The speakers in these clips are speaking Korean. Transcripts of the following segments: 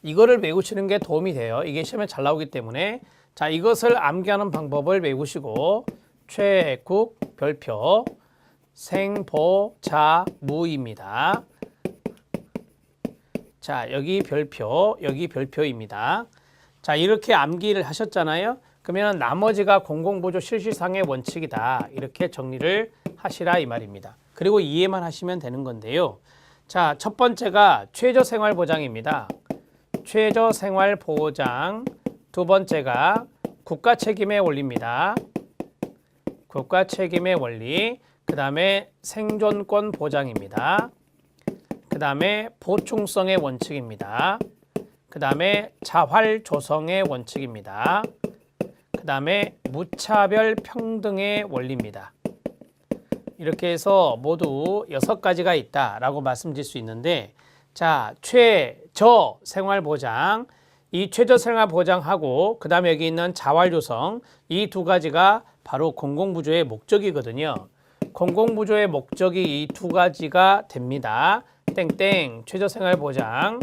이거를 외우시는 게 도움이 돼요. 이게 시험에 잘 나오기 때문에. 자, 이것을 암기하는 방법을 외우시고 최국 별표 생보자무입니다. 자, 여기 별표, 여기 별표입니다. 자, 이렇게 암기를 하셨잖아요. 그러면 나머지가 공공부조 실시상의 원칙이다. 이렇게 정리를 하시라 이 말입니다. 그리고 이해만 하시면 되는 건데요. 자, 첫 번째가 최저생활보장입니다. 최저생활보장. 두 번째가 국가책임의 원리입니다. 국가책임의 원리. 그 다음에 생존권 보장입니다. 그 다음에 보충성의 원칙입니다. 그 다음에 자활조성의 원칙입니다. 그 다음에 무차별 평등의 원리입니다. 이렇게 해서 모두 6가지가 있다라고 말씀드릴 수 있는데, 자, 최저 생활보장, 이 최저 생활보장하고 그 다음에 여기 있는 자활조성, 이 두 가지가 바로 공공부조의 목적이거든요. 공공부조의 목적이 이 두 가지가 됩니다. 땡땡 최저생활보장,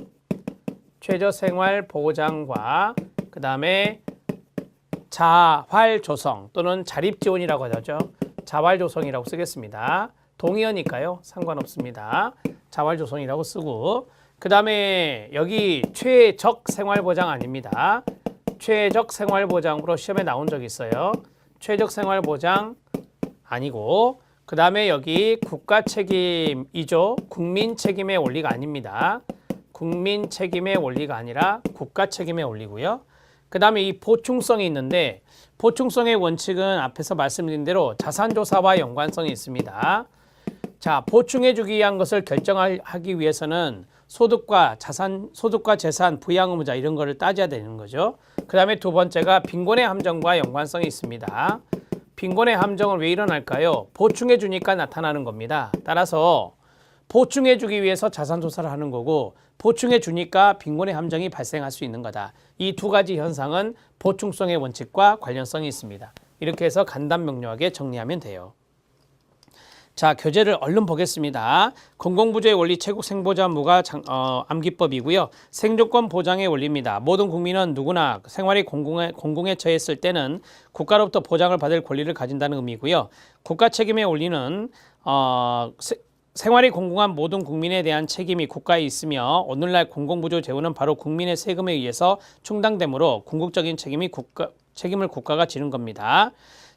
최저생활보장과 그 다음에 자활조성 또는 자립지원이라고 하죠. 자활조성이라고 쓰겠습니다. 동의어니까요. 상관없습니다. 자활조성이라고 쓰고, 그 다음에 여기 최적생활보장 아닙니다. 최적생활보장으로 시험에 나온 적이 있어요. 최적생활보장 아니고, 그 다음에 여기 국가책임이죠. 국민책임의 원리가 아닙니다. 국민책임의 원리가 아니라 국가책임의 원리고요. 그 다음에 이 보충성이 있는데, 보충성의 원칙은 앞에서 말씀드린 대로 자산조사와 연관성이 있습니다. 자, 보충해주기 위한 것을 결정하기 위해서는 소득과 재산, 부양 의무자 이런 거를 따져야 되는 거죠. 그 다음에 두 번째가 빈곤의 함정과 연관성이 있습니다. 빈곤의 함정은 왜 일어날까요? 보충해 주니까 나타나는 겁니다. 따라서 보충해 주기 위해서 자산조사를 하는 거고, 보충해 주니까 빈곤의 함정이 발생할 수 있는 거다. 이 두 가지 현상은 보충성의 원칙과 관련성이 있습니다. 이렇게 해서 간단 명료하게 정리하면 돼요. 자, 교재를 얼른 보겠습니다. 공공부조의 원리 최국 생보자무가 암기법이고요. 생존권 보장의 원리입니다. 모든 국민은 누구나 생활이 공공에 처했을 때는 국가로부터 보장을 받을 권리를 가진다는 의미고요. 국가 책임의 원리는 생활이 공공한 모든 국민에 대한 책임이 국가에 있으며, 오늘날 공공부조 재원은 바로 국민의 세금에 의해서 충당되므로 궁극적인 책임을 국가가 지는 겁니다.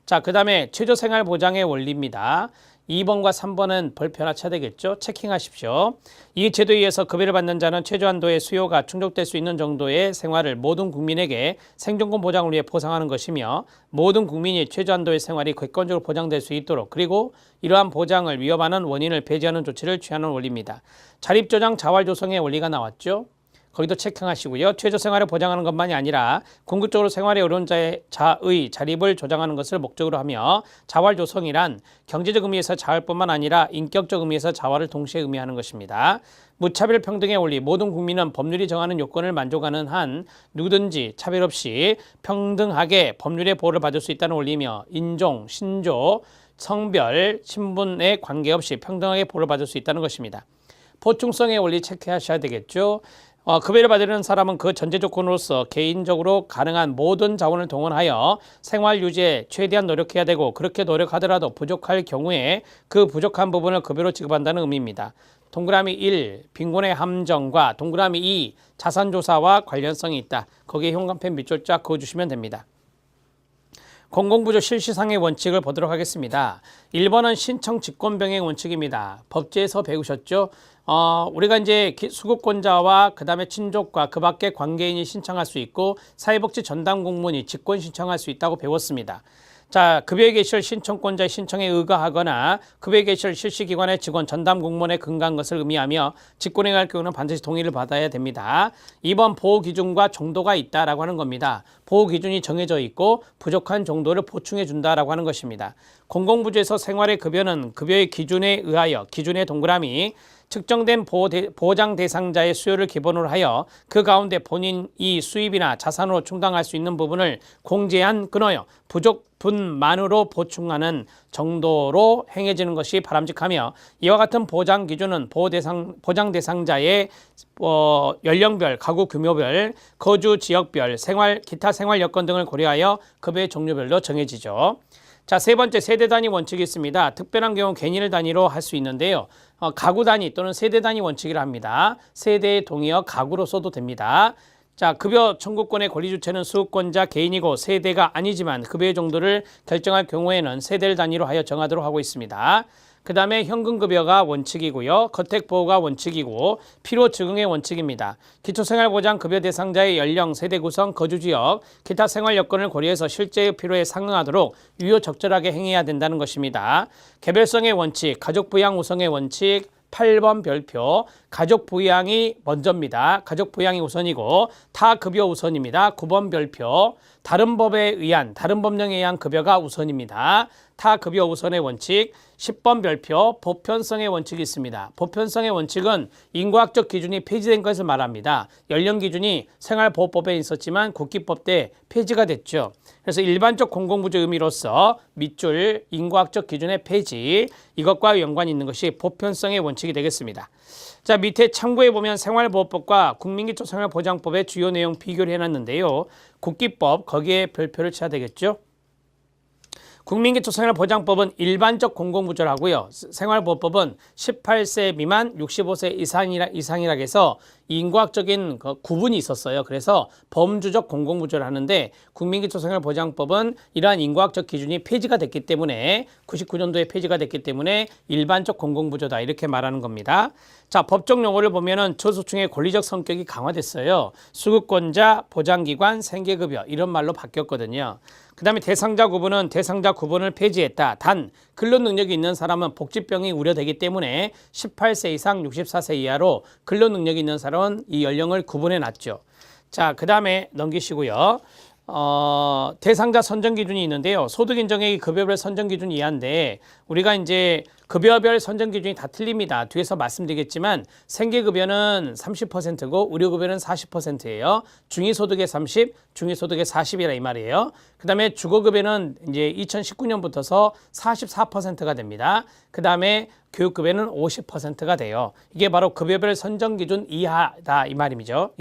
자, 그 다음에 최저생활보장의 원리입니다. 2번과 3번은 벌표 하나 쳐야 되겠죠. 체킹하십시오. 이 제도에 의해서 급여를 받는 자는 최저한도의 수요가 충족될 수 있는 정도의 생활을 모든 국민에게 생존권 보장을 위해 보상하는 것이며, 모든 국민이 최저한도의 생활이 객관적으로 보장될 수 있도록, 그리고 이러한 보장을 위협하는 원인을 배제하는 조치를 취하는 원리입니다. 자립조장, 자활조성의 원리가 나왔죠. 거기도 체크하시고요. 최저생활을 보장하는 것만이 아니라 궁극적으로 생활에 어려운 자의 자립을 조장하는 것을 목적으로 하며, 자활조성이란 경제적 의미에서 자활뿐만 아니라 인격적 의미에서 자활을 동시에 의미하는 것입니다. 무차별 평등의 원리, 모든 국민은 법률이 정하는 요건을 만족하는 한 누구든지 차별 없이 평등하게 법률의 보호를 받을 수 있다는 원리이며, 인종, 신조, 성별, 신분에 관계없이 평등하게 보호를 받을 수 있다는 것입니다. 보충성의 원리 체크하셔야 되겠죠. 급여를 받는 사람은 그 전제 조건으로서 개인적으로 가능한 모든 자원을 동원하여 생활 유지에 최대한 노력해야 되고, 그렇게 노력하더라도 부족할 경우에 그 부족한 부분을 급여로 지급한다는 의미입니다. 동그라미 1, 빈곤의 함정과 동그라미 2, 자산조사와 관련성이 있다. 거기에 형광펜 밑줄 쫙 그어주시면 됩니다. 공공부조 실시상의 원칙을 보도록 하겠습니다. 1번은 신청 직권병행 원칙입니다. 법제에서 배우셨죠? 우리가 이제 수급권자와 그 다음에 친족과 그 밖에 관계인이 신청할 수 있고, 사회복지 전담 공무원이 직권 신청할 수 있다고 배웠습니다. 자, 급여개시설 신청권자의 신청에 의거하거나 급여개시설 실시기관의 직원 전담 공무원에 근거한 것을 의미하며, 직권에 갈 경우는 반드시 동의를 받아야 됩니다. 2번 보호기준과 정도가 있다라고 하는 겁니다. 보호기준이 정해져 있고 부족한 정도를 보충해 준다라고 하는 것입니다. 공공부조에서 생활의 급여는 급여의 기준에 의하여, 기준의 동그라미, 측정된 보장 대상자의 수요를 기본으로 하여 그 가운데 본인이 수입이나 자산으로 충당할 수 있는 부분을 공제한 근호여 부족분만으로 보충하는 정도로 행해지는 것이 바람직하며, 이와 같은 보장 기준은 보장 대상자의 연령별, 가구 규모별, 거주 지역별, 기타 생활 여건 등을 고려하여 급여의 종류별로 정해지죠. 자, 세 번째 세대 단위 원칙이 있습니다. 특별한 경우 개인을 단위로 할 수 있는데요. 가구 단위 또는 세대 단위 원칙이라 합니다. 세대의 동의어 가구로 써도 됩니다. 자, 급여 청구권의 권리 주체는 수급권자 개인이고 세대가 아니지만 급여의 정도를 결정할 경우에는 세대를 단위로 하여 정하도록 하고 있습니다. 그 다음에 현금급여가 원칙이고요. 거택보호가 원칙이고 필요 적응의 원칙입니다. 기초생활보장급여 대상자의 연령, 세대 구성, 거주지역, 기타 생활 여건을 고려해서 실제의 필요에 상응하도록 유효적절하게 행해야 된다는 것입니다. 개별성의 원칙, 가족부양 우선의 원칙, 8번 별표, 가족 부양이 먼저입니다. 가족 부양이 우선이고 타급여 우선입니다. 9번 별표, 다른 법령에 의한 급여가 우선입니다. 타급여 우선의 원칙. 10번 별표, 보편성의 원칙이 있습니다. 보편성의 원칙은 인과학적 기준이 폐지된 것을 말합니다. 연령 기준이 생활보호법에 있었지만 국기법 때 폐지가 됐죠. 그래서 일반적 공공부조 의미로서 밑줄 인과학적 기준의 폐지, 이것과 연관이 있는 것이 보편성의 원칙이 되겠습니다. 자, 밑에 참고해 보면 생활보호법과 국민기초생활보장법의 주요 내용 비교를 해놨는데요. 국기법 거기에 별표를 쳐야 되겠죠. 국민기초생활보장법은 일반적 공공부조를 하고요. 생활보호법은 18세 미만 65세 이상이라 해서 인과학적인 구분이 있었어요. 그래서 범주적 공공부조를 하는데 국민기초생활보장법은 이러한 인과학적 기준이 폐지가 됐기 때문에 99년도에 폐지가 됐기 때문에 일반적 공공부조다 이렇게 말하는 겁니다. 자, 법적 용어를 보면은 저소득층의 권리적 성격이 강화됐어요. 수급권자, 보장기관, 생계급여 이런 말로 바뀌었거든요. 그 다음에 대상자 구분을 폐지했다. 단 근로능력이 있는 사람은 복지병이 우려되기 때문에 18세 이상 64세 이하로 근로능력이 있는 사람은 이 연령을 구분해 놨죠. 자, 그 다음에 넘기시고요. 대상자 선정 기준이 있는데요. 소득 인정액이 급여별 선정 기준 이하인데 우리가 이제 급여별 선정 기준이 다 틀립니다. 뒤에서 말씀드리겠지만 생계급여는 30%고 의료급여는 40%예요. 중위소득의 30, 중위소득의 40이라 이 말이에요. 그 다음에 주거급여는 이제 2019년부터서 44%가 됩니다. 그 다음에 교육급여는 50%가 돼요. 이게 바로 급여별 선정 기준 이하다 이 말이죠.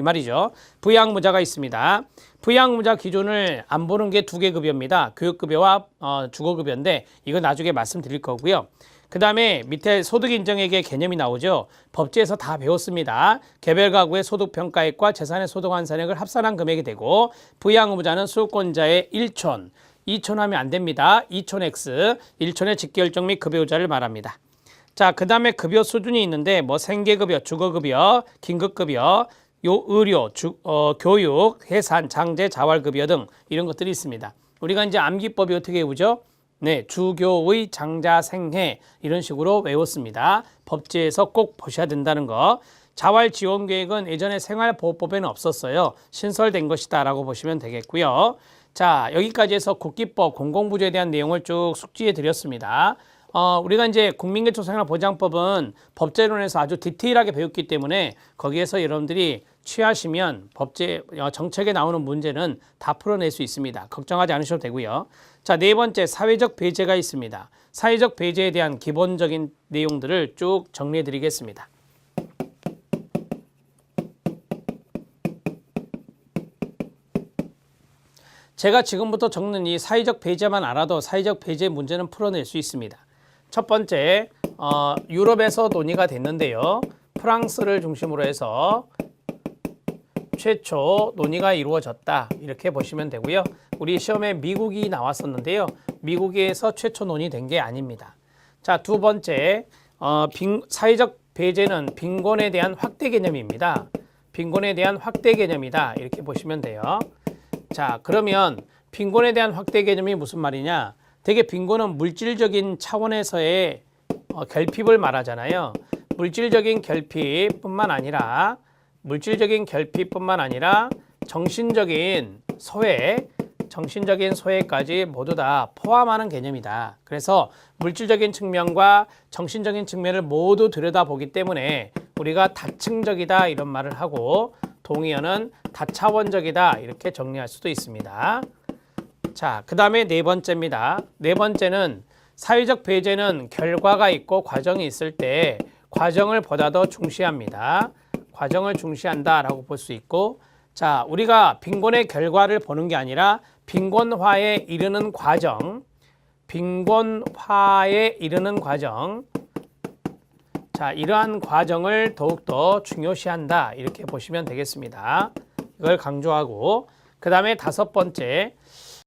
부양무자가 있습니다. 부양무자 기준을 안 보는 게 두 개 급여입니다. 교육급여와 주거급여인데 이거 나중에 말씀드릴 거고요. 그 다음에 밑에 소득인정액의 개념이 나오죠. 법제에서 다 배웠습니다. 개별 가구의 소득평가액과 재산의 소득환산액을 합산한 금액이 되고 부양의무자는 수급권자의 1촌, 2촌 하면 안 됩니다. 2촌X, 1촌의 직결정 및 급여자를 말합니다. 자, 그 다음에 급여 수준이 있는데 뭐 생계급여, 주거급여, 긴급급여, 의료, 교육, 해산, 장제, 자활급여 등 이런 것들이 있습니다. 우리가 이제 암기법이 어떻게 외우죠? 네, 주교의 장자 생해 이런 식으로 외웠습니다. 법제에서 꼭 보셔야 된다는 거. 자활지원계획은 예전에 생활보호법에는 없었어요. 신설된 것이다 라고 보시면 되겠고요. 자, 여기까지 해서 국기법 공공부조에 대한 내용을 쭉 숙지해 드렸습니다. 우리가 이제 국민기초생활보장법은 법제론에서 아주 디테일하게 배웠기 때문에 거기에서 여러분들이 취하시면 법제 정책에 나오는 문제는 다 풀어낼 수 있습니다. 걱정하지 않으셔도 되고요. 자, 네 번째 사회적 배제가 있습니다. 사회적 배제에 대한 기본적인 내용들을 쭉 정리해 드리겠습니다. 제가 지금부터 적는 이 사회적 배제만 알아도 사회적 배제 문제는 풀어낼 수 있습니다. 첫 번째, 유럽에서 논의가 됐는데요. 프랑스를 중심으로 해서 최초 논의가 이루어졌다 이렇게 보시면 되고요. 우리 시험에 미국이 나왔었는데요. 미국에서 최초 논의된 게 아닙니다. 자, 두 번째, 사회적 배제는 빈곤에 대한 확대 개념입니다. 빈곤에 대한 확대 개념이다 이렇게 보시면 돼요. 자, 그러면 빈곤에 대한 확대 개념이 무슨 말이냐? 되게 빈곤은 물질적인 차원에서의 결핍을 말하잖아요. 물질적인 결핍뿐만 아니라 정신적인 소외, 정신적인 소외까지 모두 다 포함하는 개념이다. 그래서 물질적인 측면과 정신적인 측면을 모두 들여다보기 때문에 우리가 다층적이다 이런 말을 하고 동의어는 다차원적이다 이렇게 정리할 수도 있습니다. 자, 그 다음에 네 번째입니다. 네 번째는 사회적 배제는 결과가 있고 과정이 있을 때 과정을 보다 더 중시합니다. 과정을 중시한다라고 볼 수 있고, 자, 우리가 빈곤의 결과를 보는 게 아니라 빈곤화에 이르는 과정, 빈곤화에 이르는 과정, 자, 이러한 과정을 더욱더 중요시한다 이렇게 보시면 되겠습니다. 이걸 강조하고, 그 다음에 다섯 번째,